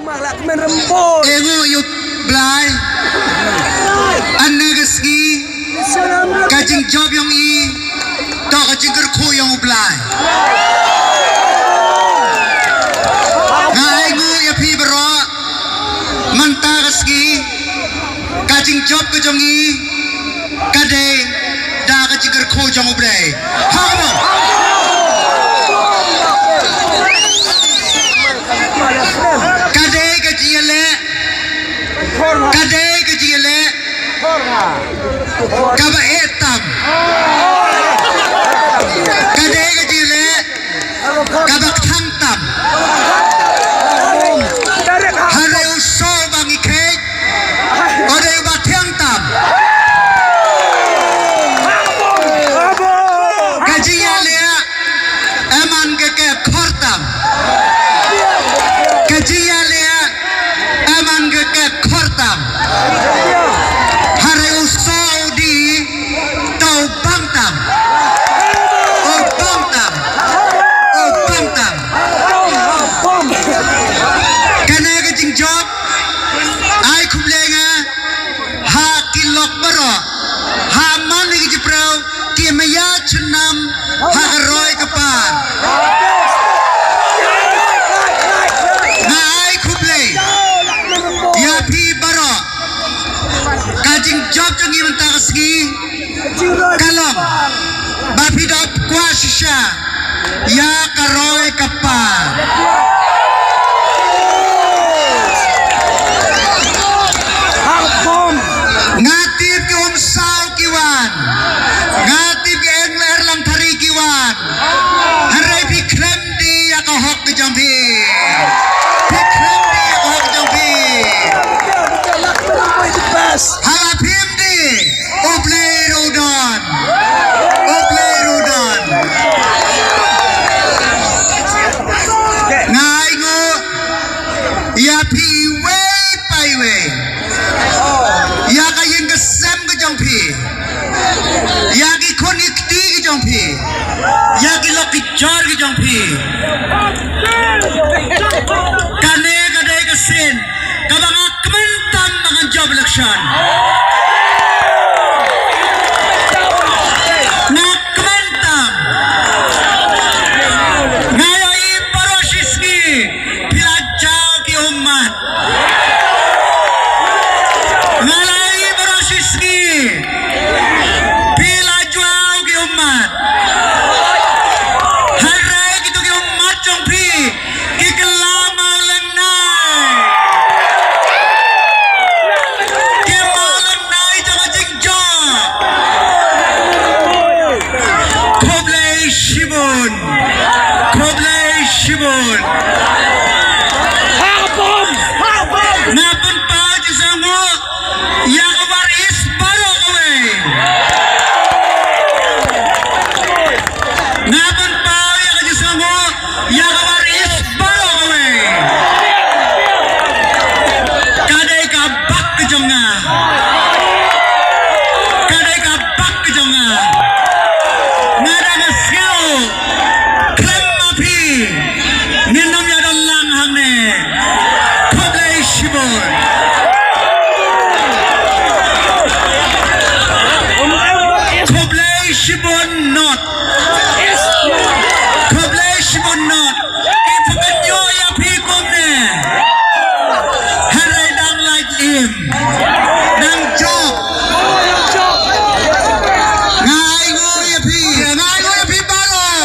Malah kemen rembut. Ego yuk blay. Anagasgi. Kajing job yung i. To kajing kerku yung blay. Ngai ngu ya pi bro. Mantagasgi. Kajing job ko jong i. Kade da kajing kerku yung blay. Hamo. Kadai kecile, kaba etam, kadai kecile, kaba tangtam, hari uso bangi kek, ada yang batang tam, kecile, eman keke kortam. Kajialia aman ke kortam hari usaudi tau bangtam kana kajing job ai kublenga ha kilok baro ha man ni jiprau ki maya chunam ha roy kapar job jangi mentasgi kalam bapidap kuasisha ya karoy kapal ngatip ke umsau kiwan ngatip ke engler lang tari kiwan harai pikrem di akohok ke jambi pikrem di akohok ke jambi halapim di oblay rodon ngai ngo ya pi way pai way ya kayen kesem ke jong pi ya ki konikti ke jong pi ya ki loki jar ke jong pi kane kadai kesen kabanga kementam dengan job election nak kementam ngayoi parosiski pilajau ki umat ngayoi parosiski pilajau ki umat harai gitu ki umat jong pi ki kelama lenai Shibun Napun pa jisango yang waris baru kowe Napun pa yang jisango yang waris baru kowe kadai kabak kejonga ngada ngasio Ninamnya dalang hangne Koblai Shibun not Koblai Shibun not Ipukanyo ya pikumne Haray dang like him Nang job Ngai ngo ya pi baro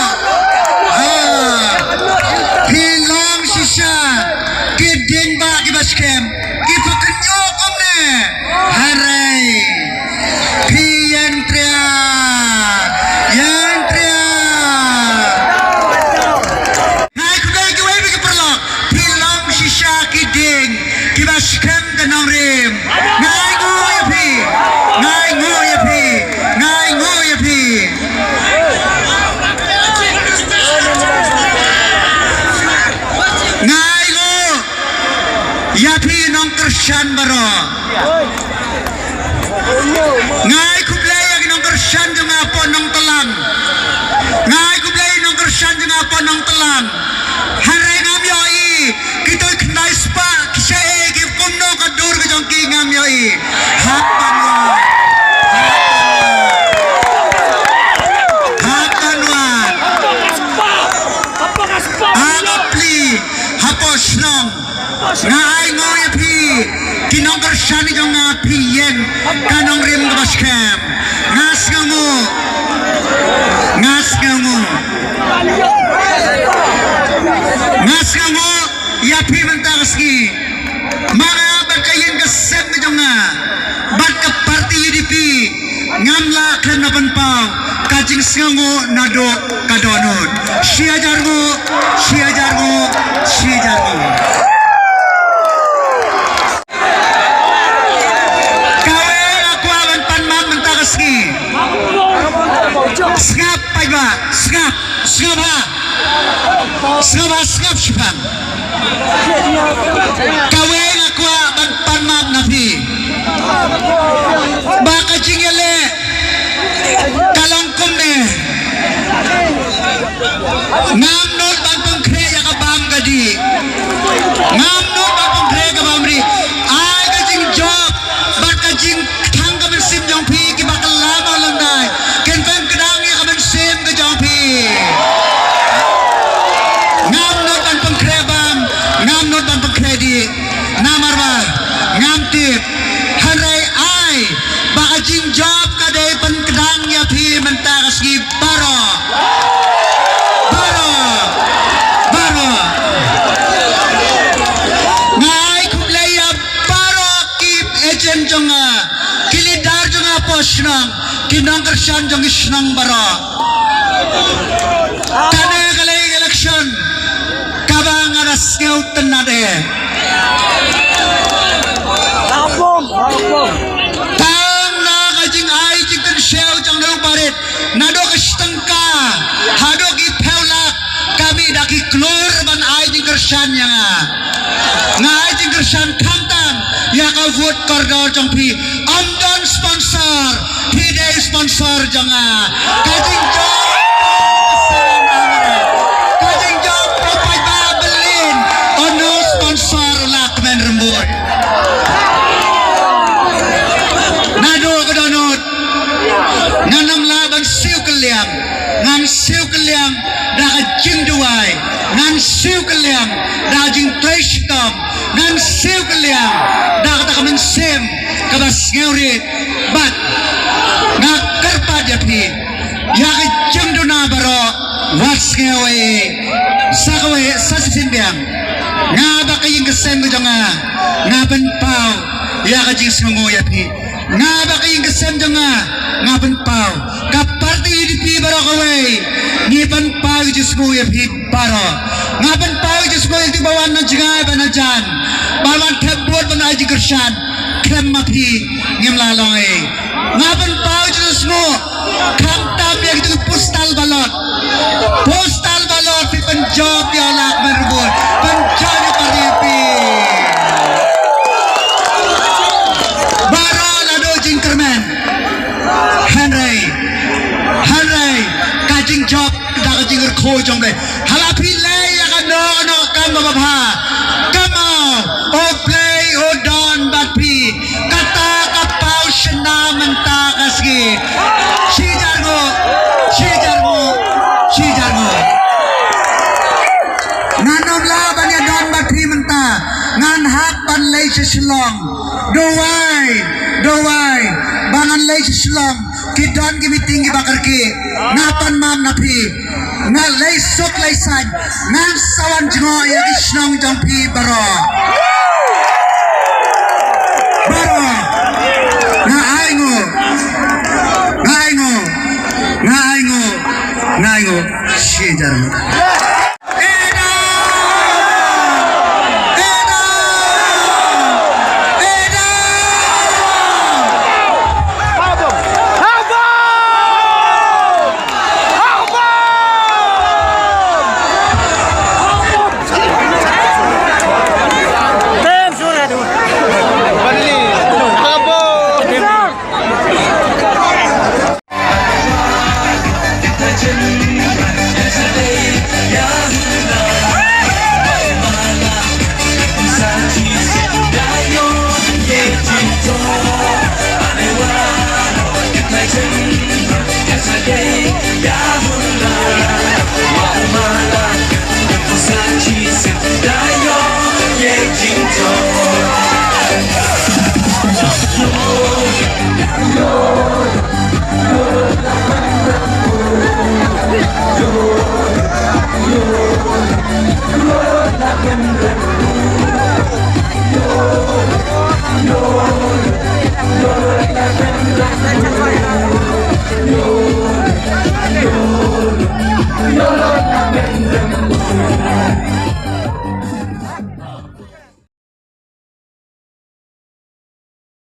Kiding ba kibaskem kipakanyo komne haray piyentria ngai kudai kiwai bigi perlok pilang shisha kiding kibaskem ganong rim ngai ngo ya pi Yapi nong kershan baro ngai kublai yang nong kershan jeng apa nong telang ngai kublai nong kershan jeng apa nong telang harai ngam yoi kita kenai spa hak banwan agapli hapo snong ngai ngoy pi kinong kershani jong pi yen kanong rim baskem ngas ngamu ya pi mentaski mga barkayin kasem jong bat ka parti UDP ngamla kenapan pau kajing sengo nado kadonut siajargo kawe aku awan panmam mentakaski skap paiba skap sipang kawe aku awan panmam nafi baka jingele kalongkum ne ngam not bang pengkre ya kabam gadi ngam not bang pengkre kabam ri ai ka jing job bat ka jing thang ka sim jong phi ki bakal lama lang dai ken pang kedang ya ka sim ka jong phi ngam not bang pengkre bam ngam not bang pengkre di namarwa ngam tip hanrai ai baka jing job ka dai pan kedang ya phi mentakas gi baro ngai kublaya baro kip agent jonga kilidar jonga posnang kinong kersan jong isnang baro kane kalai election kabang aras ngau tenade tang na kajing ai jing shell jong no barit nado kastangka hado ki pheulak kami daki klur ban ai jing kersan yang ngai jing kersan khamtam ya ka vote koridor jong phi amdan sponsor hide sponsor janga kajing jong propai ba belin ono sponsor lak men rembut nado kedonot nanam laban siu keliang ngan siu keliang da jing duai ngan siu keliang da jing trishtom ngan siu keliang da kata kamen sem kabas ngeurit bat na karpa japi ya ka jing duna baro was ngewe sakawe sasisimbiang nga ba kaying kasem ko jonga nga ban pau ya ka jing sungo yapi nga ba kaying kasem jonga nga ban pau ka parti UDP baro kawe ni ban pau jis ko yapi baro nga ban pau jis ko yapi bawan na jingay ba na jan bawan tebot ba na aji kersan krem mapi ngim lalong nga ban pau jis ko kam tam ya gitu postal balot pi penjob ya lak merbut penjob ya paripi baro lado jingkermen Henry kajing job da kajing ko jong dai halapi le ya kan no kam baba kamo o play o don batpi kata kapau shna menta kasgi shijargo nanom la banya don batpi menta ngan hak ban lei silong dowai bangan lei silong kidon ki meeting ki bakar ki napan mam napi nga lei sok lei san ngan sawan jngo ya isnong jong pi baro nga aingo shijar